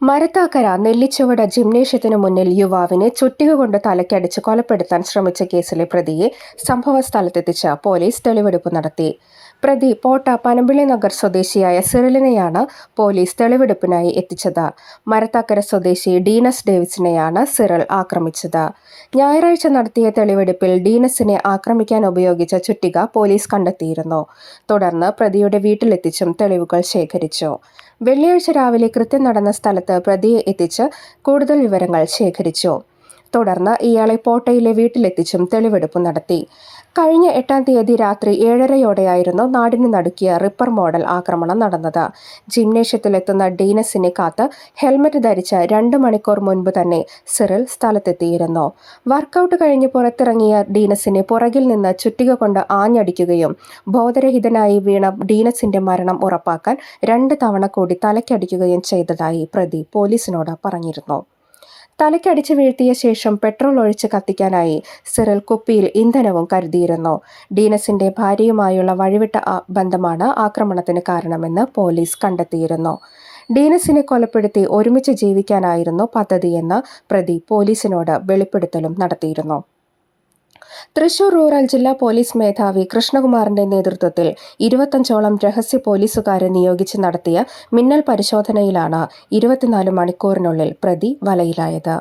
മരത്താക്കര നെല്ലിച്ചുവട് ജിംനേഷ്യത്തിനു മുന്നിൽ യുവാവിനെ ചുറ്റിക കൊണ്ട് തലയ്ക്കടിച്ച് കൊലപ്പെടുത്താൻ ശ്രമിച്ച കേസിലെ പ്രതിയെ സംഭവസ്ഥലത്തെത്തിച്ച് പോലീസ് തെളിവെടുപ്പ് നടത്തി. പ്രതി പോട്ട പനമ്പിള്ളി നഗർ സ്വദേശിയായ സിറിലിനെയാണ് പോലീസ് തെളിവെടുപ്പിനായി എത്തിച്ചത്. മരത്താക്കര സ്വദേശി ഡീനസ് ഡേവിസിനെയാണ് സിറിൽ ആക്രമിച്ചത്. ഞായറാഴ്ച നടത്തിയ തെളിവെടുപ്പിൽ ഡീനസിനെ ആക്രമിക്കാൻ ഉപയോഗിച്ച ചുറ്റിക പോലീസ് കണ്ടെത്തിയിരുന്നു. തുടർന്ന് പ്രതിയുടെ വീട്ടിലെത്തിച്ചും തെളിവുകൾ ശേഖരിച്ചു. വെള്ളിയാഴ്ച രാവിലെ കൃത്യം നടന്ന സ്ഥലത്ത് പ്രതിയെ എത്തിച്ച് കൂടുതൽ വിവരങ്ങൾ ശേഖരിച്ചു. തുടർന്ന് ഇയാളെ പോട്ടയിലെ വീട്ടിലെത്തിച്ചും തെളിവെടുപ്പ് നടത്തി. കഴിഞ്ഞ 8-ാം തീയതി രാത്രി 7:30യോടെയായിരുന്നു നാടിന് നടുക്കിയ റിപ്പർ മോഡൽ ആക്രമണം നടന്നത്. ജിംനേഷ്യത്തിലെത്തുന്ന ഡീനസിനെ കാത്ത് ഹെൽമറ്റ് ധരിച്ച 2 മണിക്കൂർ മുൻപ് തന്നെ സിറിൽ സ്ഥലത്തെത്തിയിരുന്നു. വർക്കൌട്ട് കഴിഞ്ഞ് പുറത്തിറങ്ങിയ ഡീനസിനെ പുറകിൽ നിന്ന് ചുറ്റിക കൊണ്ട് ആഞ്ഞടിക്കുകയും ബോധരഹിതനായി വീണ ഡീനസിന്റെ മരണം ഉറപ്പാക്കാൻ 2 തവണ കൂടി തലയ്ക്കടിക്കുകയും ചെയ്തതായി പ്രതി പോലീസിനോട് പറഞ്ഞിരുന്നു. തലയ്ക്കടിച്ച് വീഴ്ത്തിയ ശേഷം പെട്രോൾ ഒഴിച്ച് കത്തിക്കാനായി സിറിൽ കുപ്പിയിൽ ഇന്ധനവും കരുതിയിരുന്നു. ഡീനസിന്റെ ഭാര്യയുമായുള്ള വഴിവിട്ട ബന്ധമാണ് ആക്രമണത്തിന് കാരണമെന്ന് പോലീസ് കണ്ടെത്തിയിരുന്നു. ഡീനസിനെ കൊലപ്പെടുത്തി ഒരുമിച്ച് ജീവിക്കാനായിരുന്നു പദ്ധതിയെന്ന് പ്രതി പോലീസിനോട് വെളിപ്പെടുത്തലും നടത്തിയിരുന്നു. തൃശൂർ റൂറൽ ജില്ലാ പോലീസ് മേധാവി കൃഷ്ണകുമാറിന്റെ നേതൃത്വത്തിൽ 25ഓളം രഹസ്യ പോലീസുകാരെ നിയോഗിച്ച് നടത്തിയ മിന്നൽ പരിശോധനയിലാണ് 24 മണിക്കൂറിനുള്ളിൽ പ്രതി വലയിലായത്.